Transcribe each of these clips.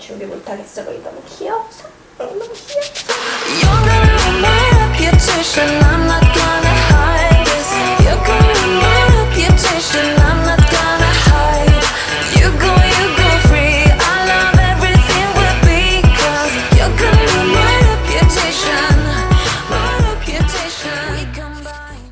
준비 못하겠어. 거기 너무 귀여워서. 너무 귀여워서. You're gonna ruin my reputation. I'm not gonna hide this. You're gonna ruin my reputation. I'm not gonna hide. You go free. I love everything we're because you're gonna ruin my reputation. My reputation. We combine.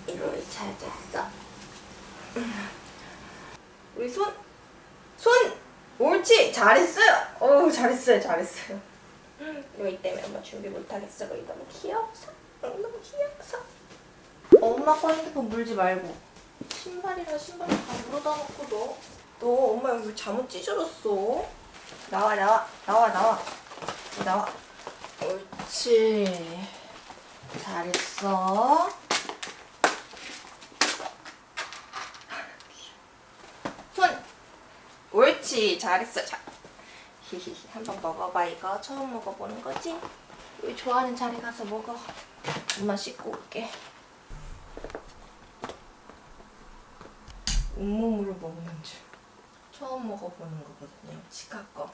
이걸 찾았어. 우리 손! 옳지! 잘했어요! 어우, 잘했어요. 여기 때문에 엄마 준비 못하겠어. 거기 너무 귀여워서. 너무 귀여워서. 엄마 거 핸드폰 물지 말고. 신발 다 물어다 놓고 너 엄마 여기 잠옷 찢어졌어. 나와. 옳지. 잘했어. 손! 옳지. 잘했어. 히히히. 한번 먹어봐. 이거 처음 먹어보는 거지? 우리 좋아하는 자리 가서 먹어. 엄마 씻고 올게. 온몸으로 먹는 줄. 처음 먹어보는 거거든요. 치카 거.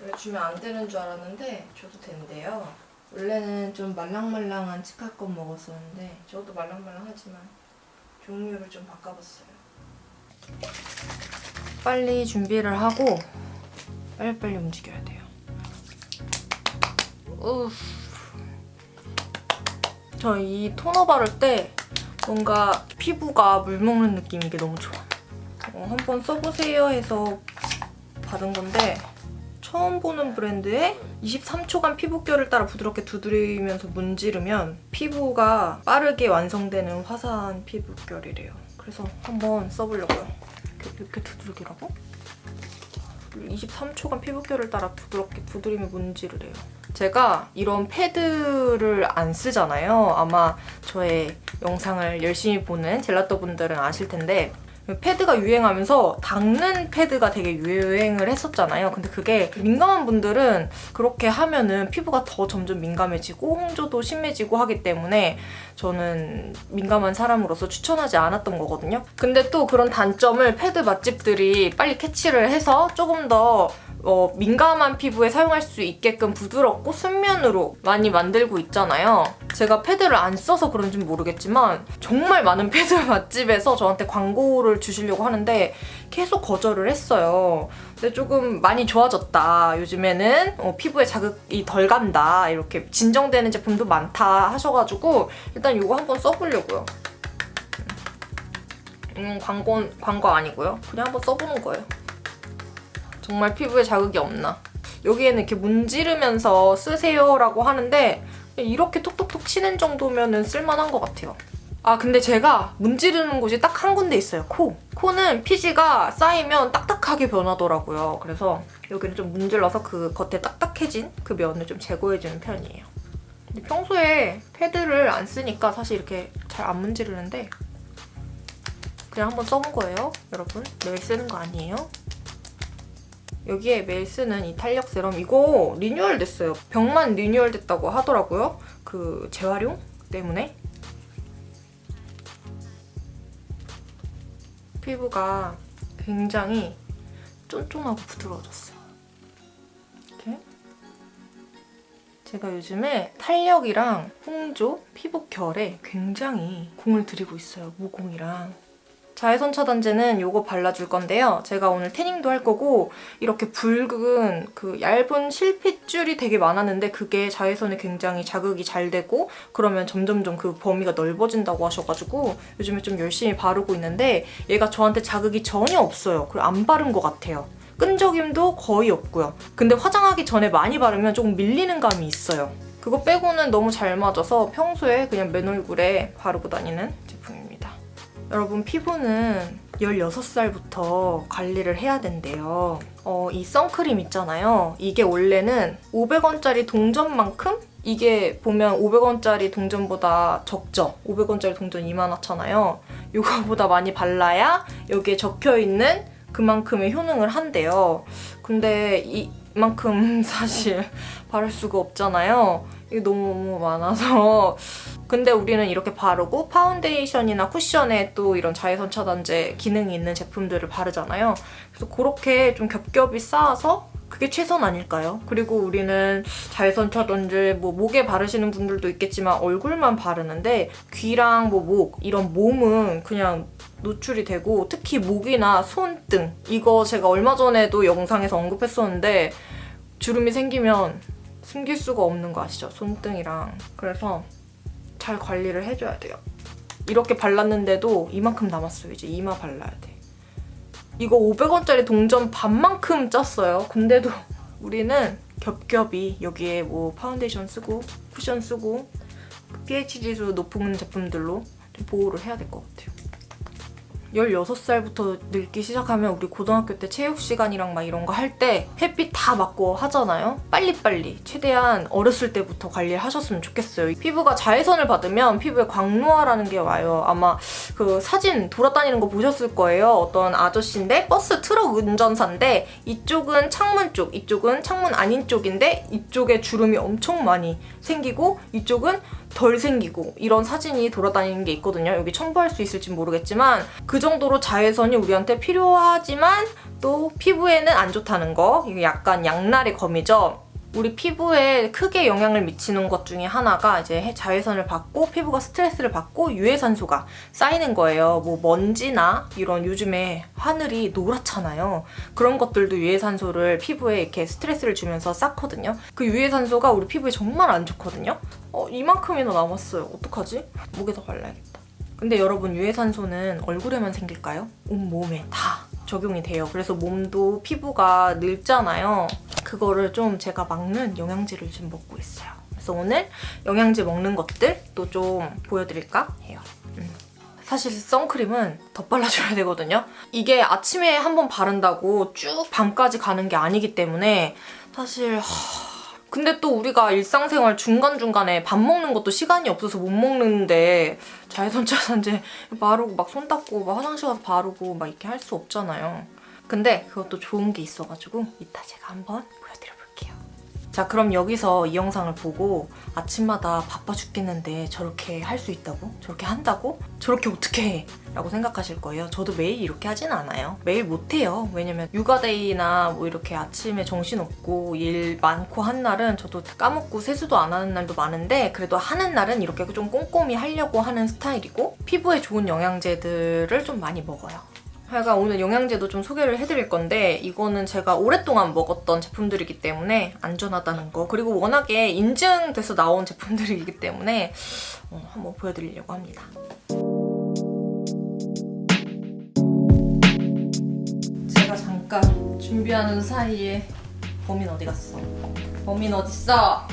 원래 주면 안 되는 줄 알았는데 줘도 된대요. 원래는 좀 말랑말랑한 치카 거 먹었었는데 저도 말랑말랑하지만 종류를 좀 바꿔봤어요. 빨리 준비를 하고 빨리빨리 움직여야 돼요. 저 이 토너 바를 때 뭔가 피부가 물 먹는 느낌인 게 너무 좋아. 한번 써보세요 해서 받은 건데 처음 보는 브랜드의 23초간 피부결을 따라 부드럽게 두드리면서 문지르면 피부가 빠르게 완성되는 화사한 피부결이래요. 그래서 한번 써보려고요. 이렇게 두들기라고? 23초간 피부결을 따라 부드럽게 두드리며 문지르래요. 제가 이런 패드를 안 쓰잖아요. 아마 저의 영상을 열심히 보는 젤라또 분들은 아실 텐데 패드가 유행하면서 닦는 패드가 되게 유행을 했었잖아요. 근데 그게 민감한 분들은 그렇게 하면은 피부가 더 점점 민감해지고 홍조도 심해지고 하기 때문에 저는 민감한 사람으로서 추천하지 않았던 거거든요. 근데 또 그런 단점을 패드 맛집들이 빨리 캐치를 해서 조금 더 민감한 피부에 사용할 수 있게끔 부드럽고 순면으로 많이 만들고 있잖아요. 제가 패드를 안 써서 그런지 모르겠지만 정말 많은 패드 맛집에서 저한테 광고를 주시려고 하는데 계속 거절을 했어요. 근데 조금 많이 좋아졌다. 요즘에는 피부에 자극이 덜 간다. 이렇게 진정되는 제품도 많다 하셔가지고 일단 이거 한번 써보려고요. 광고 아니고요. 그냥 한번 써보는 거예요. 정말 피부에 자극이 없나. 여기에는 이렇게 문지르면서 쓰세요라고 하는데 이렇게 톡톡톡 치는 정도면 쓸만한 것 같아요. 아 근데 제가 문지르는 곳이 딱 한 군데 있어요. 코는 피지가 쌓이면 딱딱하게 변하더라고요. 그래서 여기를 좀 문질러서 그 겉에 딱딱해진 그 면을 좀 제거해주는 편이에요. 근데 평소에 패드를 안 쓰니까 사실 이렇게 잘 안 문지르는데 그냥 한번 써본 거예요. 여러분 매일 쓰는 거 아니에요. 여기에 매일 쓰는 이 탄력 세럼 이거 리뉴얼 됐어요. 병만 리뉴얼 됐다고 하더라고요. 그 재활용 때문에. 피부가 굉장히 쫀쫀하고 부드러워졌어요. 이렇게. 제가 요즘에 탄력이랑 홍조, 피부 결에 굉장히 공을 들이고 있어요. 모공이랑. 자외선 차단제는 이거 발라줄 건데요. 제가 오늘 태닝도 할 거고 이렇게 붉은 그 얇은 실핏줄이 되게 많았는데 그게 자외선에 굉장히 자극이 잘 되고 그러면 점점점 그 범위가 넓어진다고 하셔가지고 요즘에 좀 열심히 바르고 있는데 얘가 저한테 자극이 전혀 없어요. 그리고 안 바른 것 같아요. 끈적임도 거의 없고요. 근데 화장하기 전에 많이 바르면 조금 밀리는 감이 있어요. 그거 빼고는 너무 잘 맞아서 평소에 그냥 맨 얼굴에 바르고 다니는 제품입니다. 여러분 피부는 16살부터 관리를 해야 된대요. 이 선크림 있잖아요. 이게 원래는 500원짜리 동전만큼 이게 보면 500원짜리 동전보다 적죠? 500원짜리 동전 이만하잖아요. 이거보다 많이 발라야 여기에 적혀있는 그만큼의 효능을 한대요. 근데 이만큼 사실 바를 수가 없잖아요. 이게 너무 많아서. 근데 우리는 이렇게 바르고 파운데이션이나 쿠션에 또 이런 자외선 차단제 기능이 있는 제품들을 바르잖아요. 그래서 그렇게 좀 겹겹이 쌓아서 그게 최선 아닐까요? 그리고 우리는 자외선 차단제 뭐 목에 바르시는 분들도 있겠지만 얼굴만 바르는데 귀랑 뭐 목 이런 몸은 그냥 노출이 되고 특히 목이나 손등 이거 제가 얼마 전에도 영상에서 언급했었는데 주름이 생기면 숨길 수가 없는 거 아시죠? 손등이랑. 그래서 잘 관리를 해줘야 돼요. 이렇게 발랐는데도 이만큼 남았어요. 이제 이마 발라야 돼. 이거 500원짜리 동전 반만큼 쪘어요. 근데도 우리는 겹겹이 여기에 뭐 파운데이션 쓰고 쿠션 쓰고 pH 지수 높은 제품들로 좀 보호를 해야 될 것 같아요. 16살부터 늙기 시작하면 우리 고등학교 때 체육 시간이랑 막 이런 거 할 때 햇빛 다 맞고 하잖아요. 빨리빨리 최대한 어렸을 때부터 관리를 하셨으면 좋겠어요. 피부가 자외선을 받으면 피부에 광노화라는 게 와요. 아마 그 사진 돌아다니는 거 보셨을 거예요. 어떤 아저씨인데 버스 트럭 운전사인데 이쪽은 창문 쪽, 이쪽은 창문 아닌 쪽인데 이쪽에 주름이 엄청 많이 생기고 이쪽은 덜 생기고 이런 사진이 돌아다니는 게 있거든요. 여기 첨부할 수 있을지 모르겠지만 그 정도로 자외선이 우리한테 필요하지만 또 피부에는 안 좋다는 거. 이게 약간 양날의 검이죠. 우리 피부에 크게 영향을 미치는 것 중에 하나가 이제 자외선을 받고 피부가 스트레스를 받고 유해산소가 쌓이는 거예요. 뭐 먼지나 이런 요즘에 하늘이 노랗잖아요. 그런 것들도 유해산소를 피부에 이렇게 스트레스를 주면서 쌓거든요. 그 유해산소가 우리 피부에 정말 안 좋거든요. 이만큼이나 남았어요. 어떡하지? 목에다 발라야겠다. 근데 여러분 유해산소는 얼굴에만 생길까요? 온몸에 다 적용이 돼요. 그래서 몸도 피부가 늙잖아요. 그거를 좀 제가 막는 영양제를 지금 먹고 있어요. 그래서 오늘 영양제 먹는 것들도 좀 보여드릴까 해요. 사실 선크림은 더 발라줘야 되거든요. 이게 아침에 한번 바른다고 쭉 밤까지 가는 게 아니기 때문에 사실 근데 또 우리가 일상생활 중간중간에 밥 먹는 것도 시간이 없어서 못 먹는데 자외선 차단제 바르고 막 손 닦고 막 화장실 가서 바르고 막 이렇게 할 수 없잖아요. 근데 그것도 좋은 게 있어가지고 이따 제가 한번 보여드려 볼게요. 자, 그럼 여기서 이 영상을 보고 아침마다 바빠 죽겠는데 저렇게 할 수 있다고? 저렇게 한다고? 저렇게 어떻게 해? 라고 생각하실 거예요. 저도 매일 이렇게 하진 않아요. 매일 못해요. 왜냐면 육아데이나 뭐 이렇게 아침에 정신없고 일 많고 한 날은 저도 까먹고 세수도 안 하는 날도 많은데 그래도 하는 날은 이렇게 좀 꼼꼼히 하려고 하는 스타일이고 피부에 좋은 영양제들을 좀 많이 먹어요. 하여간 오늘 영양제도 좀 소개를 해드릴 건데 이거는 제가 오랫동안 먹었던 제품들이기 때문에 안전하다는 거 그리고 워낙에 인증돼서 나온 제품들이기 때문에 한번 보여드리려고 합니다. 제가 잠깐 준비하는 사이에 범인 어디 갔어? 범인 어딨어?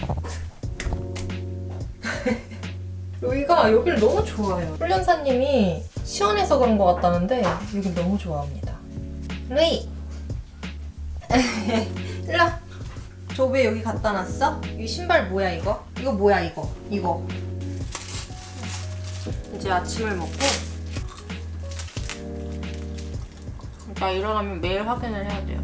여기를 너무 좋아해요. 훈련사님이 시원해서 그런 것 같다는데 여기 너무 좋아합니다. 루이! 일로 와. 저 왜 여기 갖다 놨어? 이 신발 뭐야 이거? 이거 뭐야 이거? 이제 아침을 먹고 나 일어나면 매일 확인을 해야 돼요.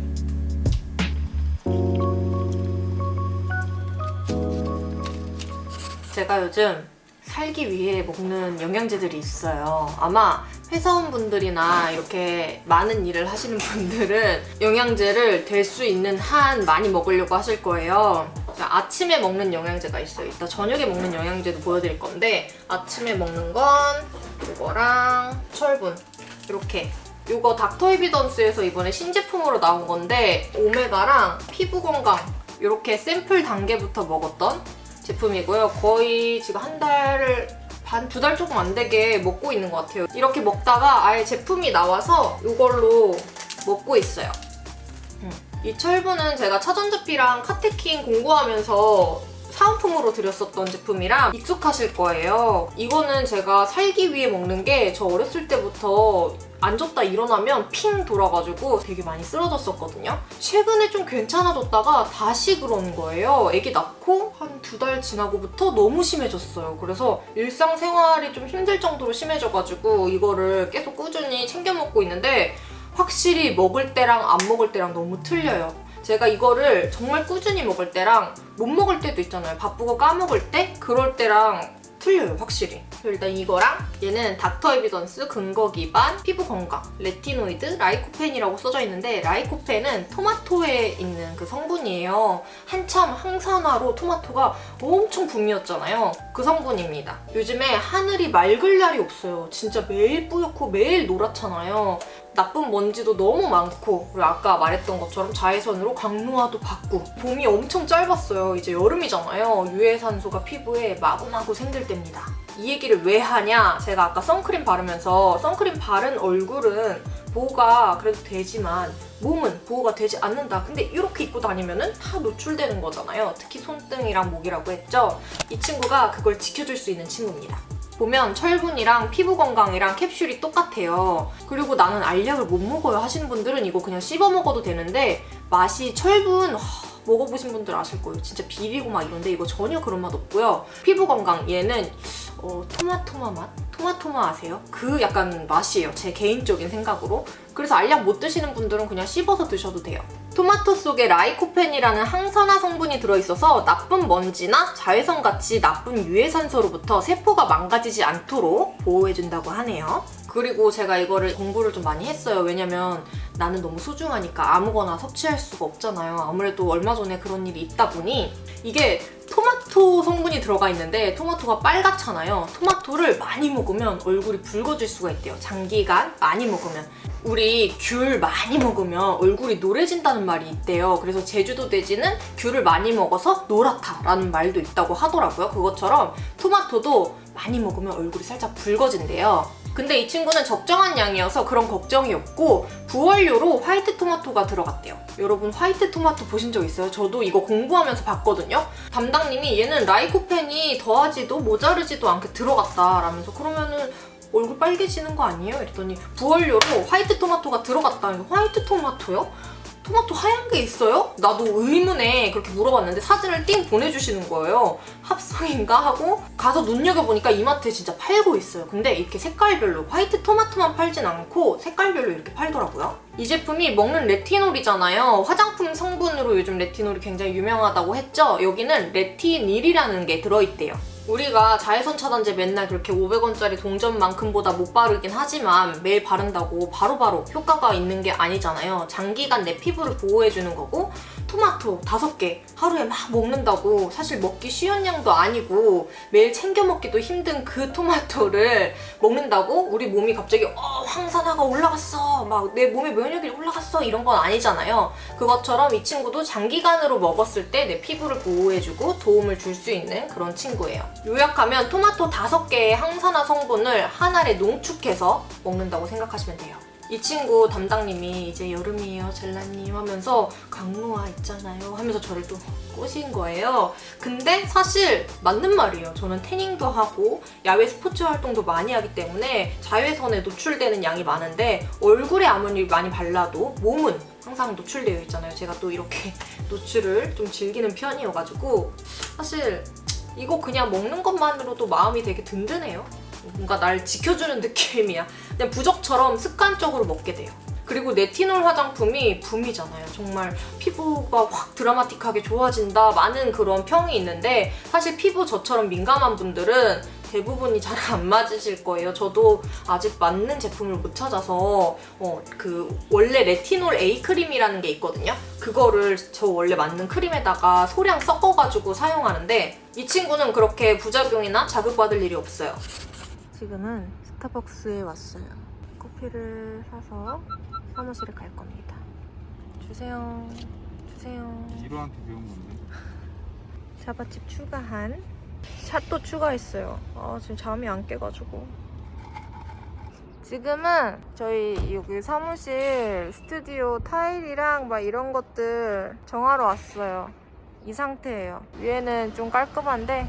제가 요즘 살기 위해 먹는 영양제들이 있어요. 아마 회사원분들이나 이렇게 많은 일을 하시는 분들은 영양제를 될 수 있는 한 많이 먹으려고 하실 거예요. 아침에 먹는 영양제가 있어요. 이따 저녁에 먹는 영양제도 보여드릴 건데 아침에 먹는 건 이거랑 철분 이렇게 이거 닥터 에비던스에서 이번에 신제품으로 나온 건데 오메가랑 피부 건강 이렇게 샘플 단계부터 먹었던 제품이고요. 거의 지금 한 달을 반, 2달 조금 안 되게 먹고 있는 것 같아요. 이렇게 먹다가 아예 제품이 나와서 이걸로 먹고 있어요. 이 철분은 제가 차전자피랑 카테킨 공부하면서 사은품으로 드렸었던 제품이라 익숙하실 거예요. 이거는 제가 살기 위해 먹는 게 저 어렸을 때부터 앉았다 일어나면 핑 돌아가지고 되게 많이 쓰러졌었거든요. 최근에 좀 괜찮아졌다가 다시 그러는 거예요. 아기 낳고 한 2달 지나고부터 너무 심해졌어요. 그래서 일상생활이 좀 힘들 정도로 심해져가지고 이거를 계속 꾸준히 챙겨 먹고 있는데 확실히 먹을 때랑 안 먹을 때랑 너무 틀려요. 제가 이거를 정말 꾸준히 먹을 때랑 못 먹을 때도 있잖아요. 바쁘고 까먹을 때? 그럴 때랑 틀려요, 확실히. 일단 이거랑 얘는 닥터 에비던스 근거 기반 피부 건강 레티노이드 라이코펜이라고 써져 있는데 라이코펜은 토마토에 있는 그 성분이에요. 한참 항산화로 토마토가 엄청 붐이었잖아요. 그 성분입니다. 요즘에 하늘이 맑을 날이 없어요. 진짜 매일 뿌옇고 매일 노랗잖아요. 나쁜 먼지도 너무 많고 그리고 아까 말했던 것처럼 자외선으로 강노화도 받고 봄이 엄청 짧았어요. 이제 여름이잖아요. 유해산소가 피부에 마구마구 생길 때입니다. 이 얘기를 왜 하냐? 제가 아까 선크림 바르면서 선크림 바른 얼굴은 보호가 그래도 되지만 몸은 보호가 되지 않는다. 근데 이렇게 입고 다니면은 다 노출되는 거잖아요. 특히 손등이랑 목이라고 했죠. 이 친구가 그걸 지켜줄 수 있는 친구입니다. 보면 철분이랑 피부 건강이랑 캡슐이 똑같아요. 그리고 나는 알약을 못 먹어요 하시는 분들은 이거 그냥 씹어 먹어도 되는데 맛이 철분 먹어보신 분들 아실 거예요. 진짜 비리고 막 이런데 이거 전혀 그런 맛 없고요. 피부 건강 얘는 토마토마 맛? 토마토마 아세요? 그 약간 맛이에요. 제 개인적인 생각으로. 그래서 알약 못 드시는 분들은 그냥 씹어서 드셔도 돼요. 토마토 속에 라이코펜이라는 항산화 성분이 들어있어서 나쁜 먼지나 자외선같이 나쁜 유해산소로부터 세포가 망가지지 않도록 보호해준다고 하네요. 그리고 제가 이거를 공부를 좀 많이 했어요. 왜냐면 나는 너무 소중하니까 아무거나 섭취할 수가 없잖아요. 아무래도 얼마 전에 그런 일이 있다 보니 이게 토마토 성분이 들어가 있는데 토마토가 빨갛잖아요. 토마토를 많이 먹으면 얼굴이 붉어질 수가 있대요. 장기간 많이 먹으면. 우리 귤 많이 먹으면 얼굴이 노래진다는 말이 있대요. 그래서 제주도 돼지는 귤을 많이 먹어서 노랗다라는 말도 있다고 하더라고요. 그것처럼 토마토도 많이 먹으면 얼굴이 살짝 붉어진대요. 근데 이 친구는 적정한 양이어서 그런 걱정이 없고 부원료로 화이트 토마토가 들어갔대요. 여러분 화이트 토마토 보신 적 있어요? 저도 이거 공부하면서 봤거든요. 담당님이 얘는 라이코펜이 더하지도 모자르지도 않게 들어갔다라면서 그러면은 얼굴 빨개지는 거 아니에요? 이랬더니 부원료로 화이트 토마토가 들어갔다. 화이트 토마토요? 토마토 하얀 게 있어요? 나도 의문에 그렇게 물어봤는데 사진을 띵 보내주시는 거예요. 합성인가 하고 가서 눈여겨보니까 이마트에 진짜 팔고 있어요. 근데 이렇게 색깔별로 화이트 토마토만 팔진 않고 색깔별로 이렇게 팔더라고요. 이 제품이 먹는 레티놀이잖아요. 화장품 성분으로 요즘 레티놀이 굉장히 유명하다고 했죠? 여기는 레티닐이라는 게 들어있대요. 우리가 자외선 차단제 맨날 그렇게 500원짜리 동전만큼보다 못 바르긴 하지만 매일 바른다고 바로바로 효과가 있는 게 아니잖아요. 장기간 내 피부를 보호해주는 거고 토마토 5개 하루에 막 먹는다고 사실 먹기 쉬운 양도 아니고 매일 챙겨 먹기도 힘든 그 토마토를 먹는다고 우리 몸이 갑자기 황산화가 올라갔어 막 내 몸의 면역력이 올라갔어 이런 건 아니잖아요. 그것처럼 이 친구도 장기간으로 먹었을 때 내 피부를 보호해주고 도움을 줄 수 있는 그런 친구예요. 요약하면 토마토 5개의 항산화 성분을 한 알에 농축해서 먹는다고 생각하시면 돼요. 이 친구 담당님이 이제 여름이에요 젤라님 하면서 강노화 있잖아요 하면서 저를 또 꼬신 거예요. 근데 사실 맞는 말이에요. 저는 태닝도 하고 야외 스포츠 활동도 많이 하기 때문에 자외선에 노출되는 양이 많은데 얼굴에 아무리 많이 발라도 몸은 항상 노출되어 있잖아요. 제가 또 이렇게 노출을 좀 즐기는 편이어가지고 사실 이거 그냥 먹는 것만으로도 마음이 되게 든든해요. 뭔가 날 지켜주는 느낌이야. 그냥 부적처럼 습관적으로 먹게 돼요. 그리고 레티놀 화장품이 붐이잖아요. 정말 피부가 확 드라마틱하게 좋아진다 많은 그런 평이 있는데 사실 피부 저처럼 민감한 분들은 대부분이 잘 안 맞으실 거예요. 저도 아직 맞는 제품을 못 찾아서 그 원래 레티놀 A 크림이라는 게 있거든요. 그거를 저 원래 맞는 크림에다가 소량 섞어가지고 사용하는데 이 친구는 그렇게 부작용이나 자극받을 일이 없어요. 지금은 스타벅스에 왔어요. 커피를 사서 사무실에 갈 겁니다. 주세요. 주세요. 이로한테 배운 건데. 자바칩 추가한 샷도 추가했어요. 지금 잠이 안 깨가지고. 지금은 저희 여기 사무실 스튜디오 타일이랑 막 이런 것들 정하러 왔어요. 이 상태예요. 위에는 좀 깔끔한데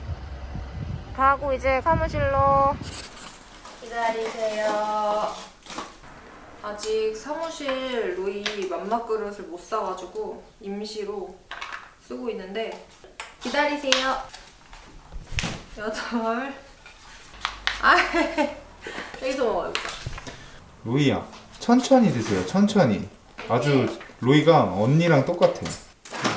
가고 이제 사무실로 기다리세요. 아직 사무실 루이 맘마 그릇을 못 사가지고 임시로 쓰고 있는데 기다리세요. 8. 여기서 먹어요. 로이야, 천천히 드세요. 천천히. 아주 로이가 언니랑 똑같아.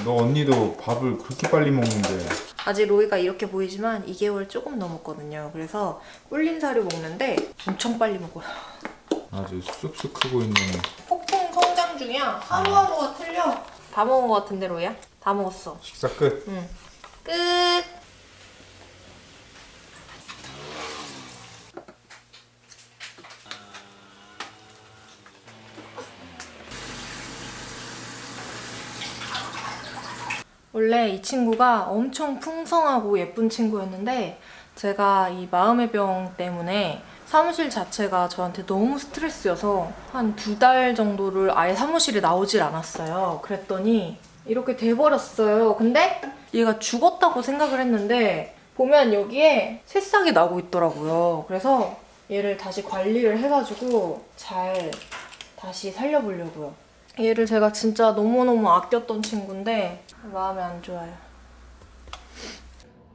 너 언니도 밥을 그렇게 빨리 먹는데. 아직 로이가 이렇게 보이지만 2개월 조금 넘었거든요. 그래서 꿀린 사료 먹는데 엄청 빨리 먹어요. 아주 쑥쑥 크고 있는. 폭풍 성장 중이야. 하루하루가 틀려. 다 먹은 것 같은데 로이야? 다 먹었어. 식사 끝. 응. 끝. 원래 이 친구가 엄청 풍성하고 예쁜 친구였는데 제가 이 마음의 병 때문에 사무실 자체가 저한테 너무 스트레스여서 한 2달 정도를 아예 사무실에 나오질 않았어요. 그랬더니 이렇게 돼버렸어요. 근데 얘가 죽었다고 생각을 했는데 보면 여기에 새싹이 나고 있더라고요. 그래서 얘를 다시 관리를 해가지고 잘 다시 살려보려고요. 얘를 제가 진짜 너무너무 아꼈던 친구인데 마음이 안 좋아요.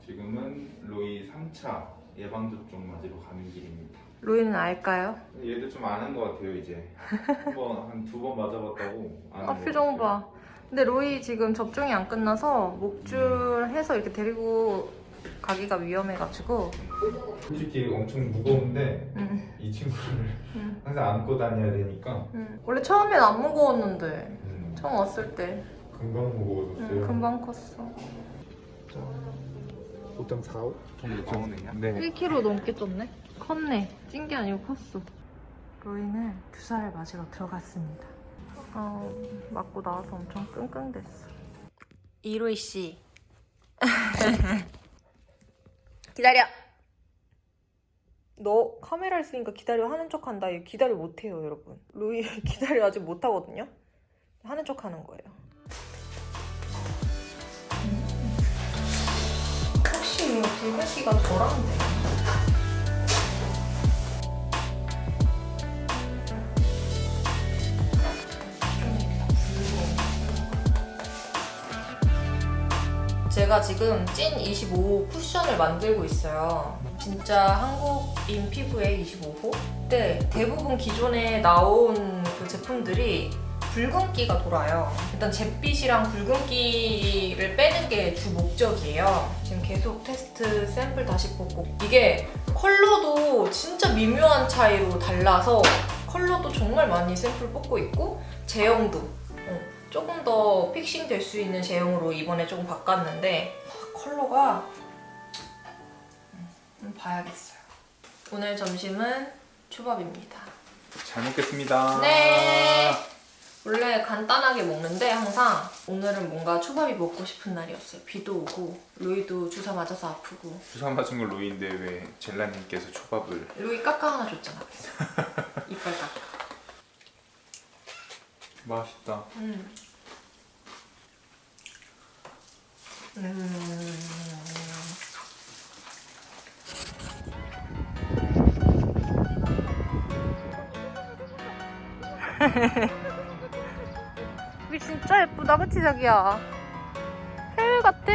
지금은 로이 3차 예방접종 맞으러 가는 길입니다. 로이는 알까요? 얘도 좀 아는 것 같아요, 이제. 한 2번 맞아봤다고. 아는 표정 것 같아요. 봐. 근데 로이 지금 접종이 안 끝나서 목줄해서 이렇게 데리고 가기가 위험해가지고 솔직히 엄청 무거운데 응. 이 친구를 응. 항상 안고 다녀야 되니까 원래 처음엔 안 무거웠는데 처음 왔을 때 금방 무거워졌어요. 금방 컸어. 5.45 정도 쪘네요. 네. 1kg 넘게 쪘네? 컸네. 찐 게 아니고 컸어. 로이는 주사를 맞으러 들어갔습니다. 맞고 나와서 엄청 끙끙댔어. 이로이 씨. 기다려. 너 카메라를 쓰니까 기다려 하는 척 한다. 얘 기다려 못해요, 여러분. 로이 기다려 아직 못하거든요. 하는 척 하는 거예요. 혹시 붉은기가 덜한데? 제가 지금 찐 25 쿠션을 만들고 있어요. 진짜 한국인 피부에 25호? 근데 대부분 기존에 나온 그 제품들이 붉은기가 돌아요. 일단 잿빛이랑 붉은기를 빼는 게 주 목적이에요. 지금 계속 테스트 샘플 다시 뽑고 이게 컬러도 진짜 미묘한 차이로 달라서 컬러도 정말 많이 샘플 뽑고 있고 제형도 조금 더 픽싱 될 수 있는 제형으로 이번에 조금 바꿨는데 컬러가 봐야겠어요. 오늘 점심은 초밥입니다. 잘 먹겠습니다. 네. 원래 간단하게 먹는데 항상 오늘은 뭔가 초밥이 먹고 싶은 날이었어요. 비도 오고 로이도 주사 맞아서 아프고. 주사 맞은 건 로이인데 왜 젤라님께서 초밥을. 로이 까까 하나 줬잖아. 이빨 까까. 맛있다. 여기 진짜 예쁘다, 그치 자기야? 해외 같아.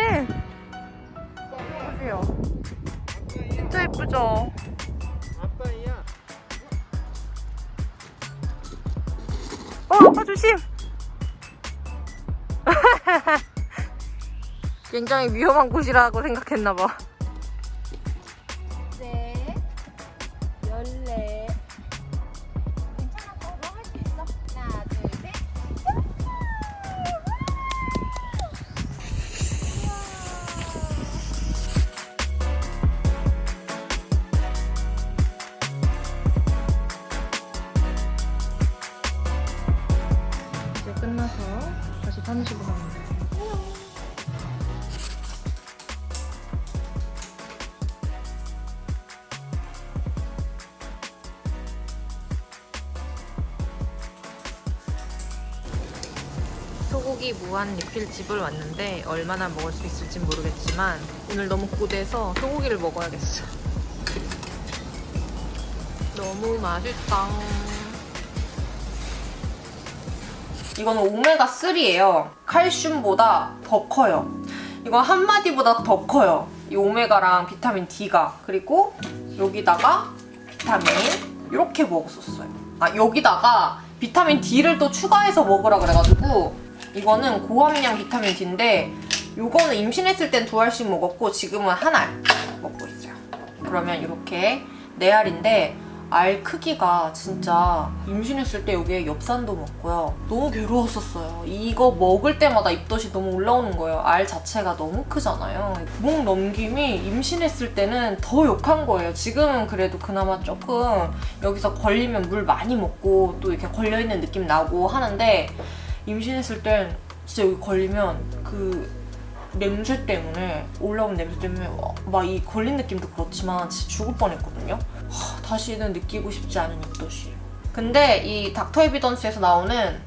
보세요. 진짜 예쁘죠? 아빠 조심! 굉장히 위험한 곳이라고 생각했나봐. 네. 14. 괜찮아, 너 할 수 있어. 하나, 둘, 셋. 이제 끝나서 다시 사무실로 갑니다. 소고기 무한 리필집을 왔는데 얼마나 먹을 수 있을지 모르겠지만 오늘 너무 고돼서 소고기를 먹어야겠어. 너무 맛있다. 이거는 오메가3예요. 칼슘보다 더 커요. 이건 한마디보다 더 커요. 이 오메가랑 비타민 D가. 그리고 여기다가 비타민 이렇게 먹었었어요. 아, 여기다가 비타민 D를 또 추가해서 먹으라 그래가지고 이거는 고함량 비타민 D인데 이거는 임신했을 땐 2알씩 먹었고 지금은 1알 먹고 있어요. 그러면 이렇게 4알인데 알 크기가 진짜 임신했을 때 여기에 엽산도 먹고요. 너무 괴로웠었어요. 이거 먹을 때마다 입덧이 너무 올라오는 거예요. 알 자체가 너무 크잖아요. 목 넘김이 임신했을 때는 더 역한 거예요. 지금은 그래도 그나마 조금 여기서 걸리면 물 많이 먹고 또 이렇게 걸려있는 느낌 나고 하는데 임신했을 땐 진짜 여기 걸리면 그 냄새 때문에 올라온 냄새 때문에 막 이 걸린 느낌도 그렇지만 진짜 죽을 뻔했거든요. 다시는 느끼고 싶지 않은 입덧이에요. 근데 이 닥터 에비던스에서 나오는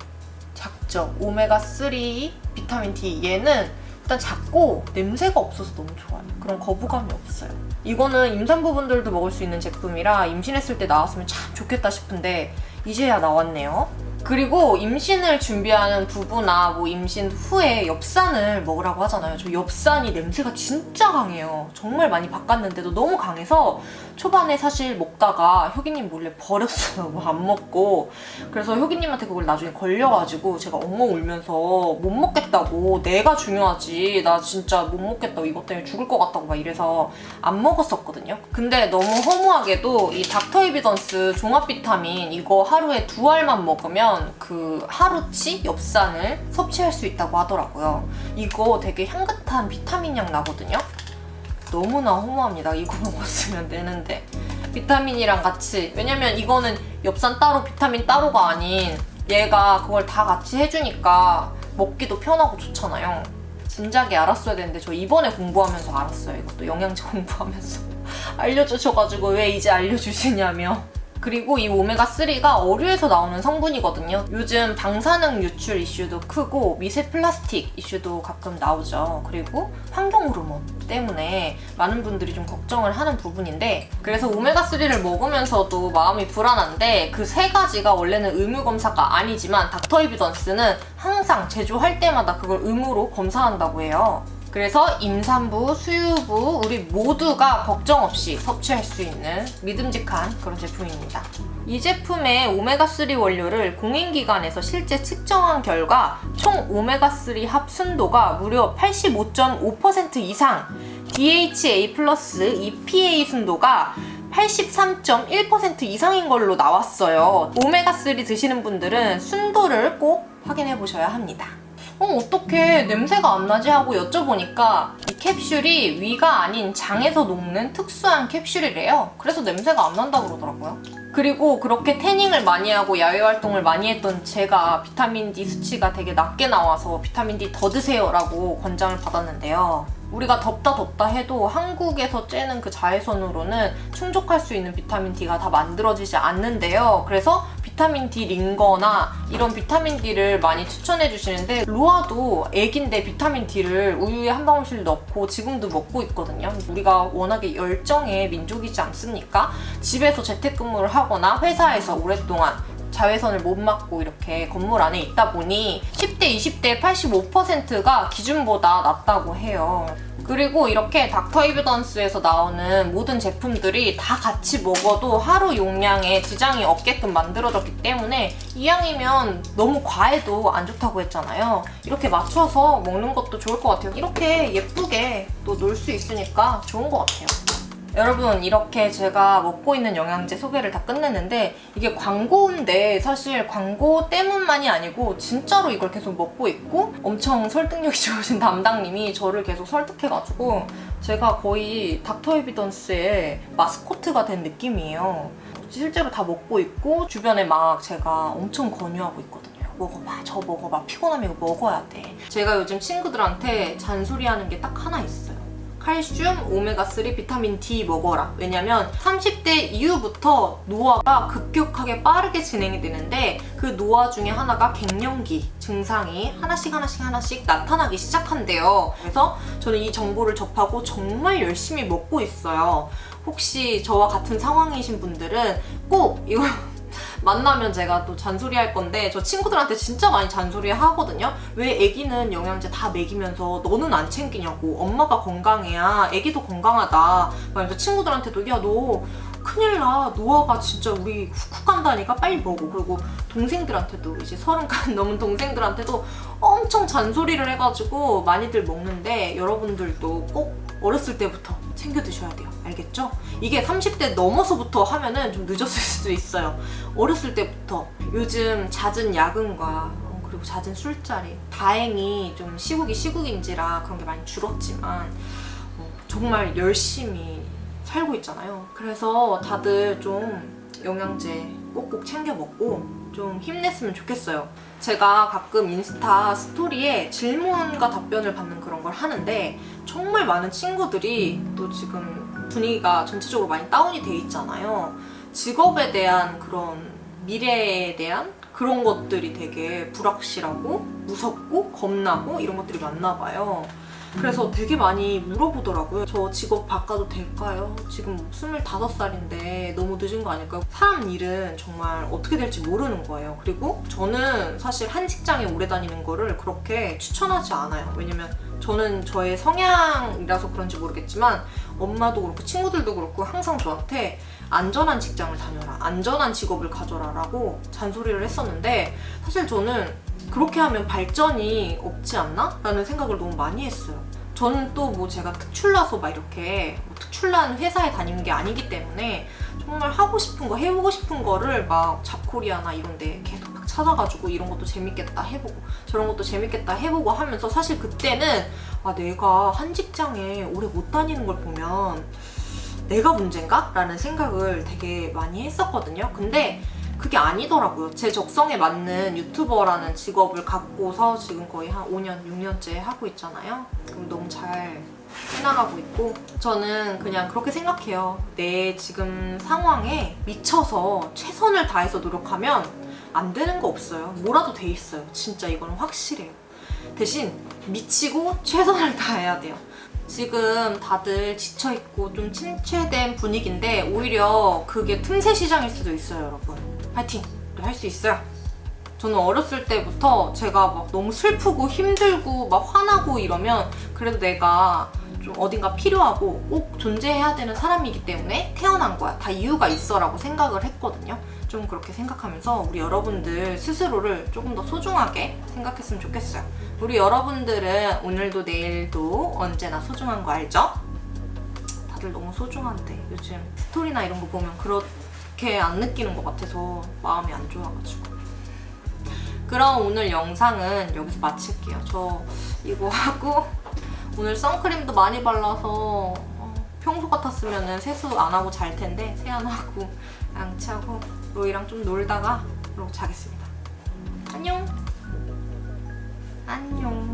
작죠. 오메가3 비타민 D 얘는 일단 작고 냄새가 없어서 너무 좋아요. 그런 거부감이 없어요. 이거는 임산부분들도 먹을 수 있는 제품이라 임신했을 때 나왔으면 참 좋겠다 싶은데 이제야 나왔네요. 그리고 임신을 준비하는 부부나 뭐 임신 후에 엽산을 먹으라고 하잖아요. 저 엽산이 냄새가 진짜 강해요. 정말 많이 바꿨는데도 너무 강해서 초반에 사실 먹다가 효기님 몰래 버렸어요. 뭐 안 먹고. 그래서 효기님한테 그걸 나중에 걸려가지고 제가 엉엉 울면서 못 먹겠다고, 내가 중요하지, 나 진짜 못 먹겠다고, 이것 때문에 죽을 것 같다고 막 이래서 안 먹었었거든요. 근데 너무 허무하게도 이 닥터 에비던스 종합 비타민 이거 하루에 2알만 먹으면 그 하루치 엽산을 섭취할 수 있다고 하더라고요. 이거 되게 향긋한 비타민 향 나거든요. 너무나 허무합니다. 이거 먹었으면 되는데. 비타민이랑 같이, 왜냐면 이거는 엽산 따로 비타민 따로가 아닌 얘가 그걸 다 같이 해주니까 먹기도 편하고 좋잖아요. 진작에 알았어야 되는데 저 이번에 공부하면서 알았어요. 이것도 영양제 공부하면서 알려주셔가지고 왜 이제 알려주시냐며. 그리고 이 오메가3가 어류에서 나오는 성분이거든요. 요즘 방사능 유출 이슈도 크고 미세 플라스틱 이슈도 가끔 나오죠. 그리고 환경 호르몬 때문에 많은 분들이 좀 걱정을 하는 부분인데, 그래서 오메가3를 먹으면서도 마음이 불안한데 그 3가지가 원래는 의무 검사가 아니지만 닥터 에비던스는 항상 제조할 때마다 그걸 의무로 검사한다고 해요. 그래서 임산부, 수유부 우리 모두가 걱정 없이 섭취할 수 있는 믿음직한 그런 제품입니다. 이 제품의 오메가3 원료를 공인기관에서 실제 측정한 결과 총 오메가3 합순도가 무려 85.5% 이상, DHA 플러스 EPA 순도가 83.1% 이상인 걸로 나왔어요. 오메가3 드시는 분들은 순도를 꼭 확인해 보셔야 합니다. 어떻게 냄새가 안 나지 하고 여쭤보니까 이 캡슐이 위가 아닌 장에서 녹는 특수한 캡슐이래요. 그래서 냄새가 안 난다고 그러더라고요. 그리고 그렇게 태닝을 많이 하고 야외 활동을 많이 했던 제가 비타민 D 수치가 되게 낮게 나와서 비타민 D 더 드세요 라고 권장을 받았는데요. 우리가 덥다 해도 한국에서 째는 그 자외선으로는 충족할 수 있는 비타민 D가 다 만들어지지 않는데요. 그래서 비타민 D 링거나 이런 비타민 D를 많이 추천해 주시는데, 로아도 애기인데 비타민 D를 우유에 한 방울씩 넣고 지금도 먹고 있거든요. 우리가 워낙에 열정의 민족이지 않습니까? 집에서 재택근무를 하거나 회사에서 오랫동안 자외선을 못 맞고 이렇게 건물 안에 있다 보니 10대, 20대 85%가 기준보다 낮다고 해요. 그리고 이렇게 닥터 에비던스에서 나오는 모든 제품들이 다 같이 먹어도 하루 용량에 지장이 없게끔 만들어졌기 때문에 이 양이면 너무 과해도 안 좋다고 했잖아요. 이렇게 맞춰서 먹는 것도 좋을 것 같아요. 이렇게 예쁘게 또 놀 수 있으니까 좋은 것 같아요. 여러분, 이렇게 제가 먹고 있는 영양제 소개를 다 끝냈는데 이게 광고인데 사실 광고 때문만이 아니고 진짜로 이걸 계속 먹고 있고 엄청 설득력이 좋으신 담당님이 저를 계속 설득해가지고 제가 거의 닥터 에비던스의 마스코트가 된 느낌이에요. 실제로 다 먹고 있고 주변에 막 제가 엄청 권유하고 있거든요. 먹어봐, 저 먹어봐, 피곤하면 이거 먹어야 돼. 제가 요즘 친구들한테 잔소리하는 게 딱 하나 있어요. 칼슘, 오메가3, 비타민 D 먹어라. 왜냐면 30대 이후부터 노화가 급격하게 빠르게 진행이 되는데 그 노화 중에 하나가 갱년기 증상이 하나씩 나타나기 시작한대요. 그래서 저는 이 정보를 접하고 정말 열심히 먹고 있어요. 혹시 저와 같은 상황이신 분들은 꼭 이거 만나면 제가 또 잔소리 할 건데 저 친구들한테 진짜 많이 잔소리 하거든요. 왜 애기는 영양제 다 먹이면서 너는 안 챙기냐고. 엄마가 건강해야 애기도 건강하다. 그래서 친구들한테도 야 너 큰일 나. 노화가 진짜 우리 훅훅 간다니까 빨리 먹어. 그리고 동생들한테도 이제 30간 넘은 동생들한테도 엄청 잔소리를 해가지고 많이들 먹는데 여러분들도 꼭 어렸을 때부터 챙겨 드셔야 돼요. 알겠죠? 이게 30대 넘어서부터 하면은 좀 늦었을 수도 있어요. 어렸을 때부터 요즘 잦은 야근과 그리고 잦은 술자리 다행히 좀 시국인지라 그런 게 많이 줄었지만 정말 열심히 살고 있잖아요. 그래서 다들 좀 영양제 꼭꼭 챙겨 먹고 좀 힘냈으면 좋겠어요. 제가 가끔 인스타 스토리에 질문과 답변을 받는 그런 걸 하는데 정말 많은 친구들이 또 지금 분위기가 전체적으로 많이 다운이 돼 있잖아요. 직업에 대한 그런 미래에 대한 그런 것들이 되게 불확실하고 무섭고 겁나고 이런 것들이 많나 봐요. 그래서 되게 많이 물어보더라고요. 저 직업 바꿔도 될까요? 지금 25살인데 너무 늦은 거 아닐까요? 사람 일은 정말 어떻게 될지 모르는 거예요. 그리고 저는 사실 한 직장에 오래 다니는 거를 그렇게 추천하지 않아요. 왜냐면 저는 저의 성향이라서 그런지 모르겠지만 엄마도 그렇고 친구들도 그렇고 항상 저한테 안전한 직장을 다녀라, 안전한 직업을 가져라 라고 잔소리를 했었는데 사실 저는 그렇게 하면 발전이 없지 않나? 라는 생각을 너무 많이 했어요. 저는 또 뭐 제가 특출나서 막 이렇게 특출난 회사에 다니는 게 아니기 때문에 정말 하고 싶은 거, 해보고 싶은 거를 막 잡코리아나 이런 데 계속 막 찾아가지고 이런 것도 재밌겠다 해보고 저런 것도 재밌겠다 해보고 하면서 사실 그때는 내가 한 직장에 오래 못 다니는 걸 보면 내가 문제인가? 라는 생각을 되게 많이 했었거든요. 근데 그게 아니더라고요. 제 적성에 맞는 유튜버라는 직업을 갖고서 지금 거의 한 5년, 6년째 하고 있잖아요. 그럼 너무 잘 해나가고 있고 저는 그냥 그렇게 생각해요. 내 지금 상황에 미쳐서 최선을 다해서 노력하면 안 되는 거 없어요. 뭐라도 돼 있어요. 진짜 이건 확실해요. 대신 미치고 최선을 다해야 돼요. 지금 다들 지쳐있고 좀 침체된 분위기인데 오히려 그게 틈새 시장일 수도 있어요, 여러분. 파이팅! 우리 할 수 있어요. 저는 어렸을 때부터 제가 막 너무 슬프고 힘들고 막 화나고 이러면 그래도 내가 좀 어딘가 필요하고 꼭 존재해야 되는 사람이기 때문에 태어난 거야. 다 이유가 있어 라고 생각을 했거든요. 좀 그렇게 생각하면서 우리 여러분들 스스로를 조금 더 소중하게 생각했으면 좋겠어요. 우리 여러분들은 오늘도 내일도 언제나 소중한 거 알죠? 다들 너무 소중한데 요즘 스토리나 이런 거 보면 그렇게 안 느끼는 것 같아서 마음이 안 좋아가지고. 그럼 오늘 영상은 여기서 마칠게요. 저 이거 하고 오늘 선크림도 많이 발라서 평소 같았으면 세수 안 하고 잘 텐데 세안하고 양치하고 로이랑 좀 놀다가 그러고 자겠습니다. 안녕. 안녕.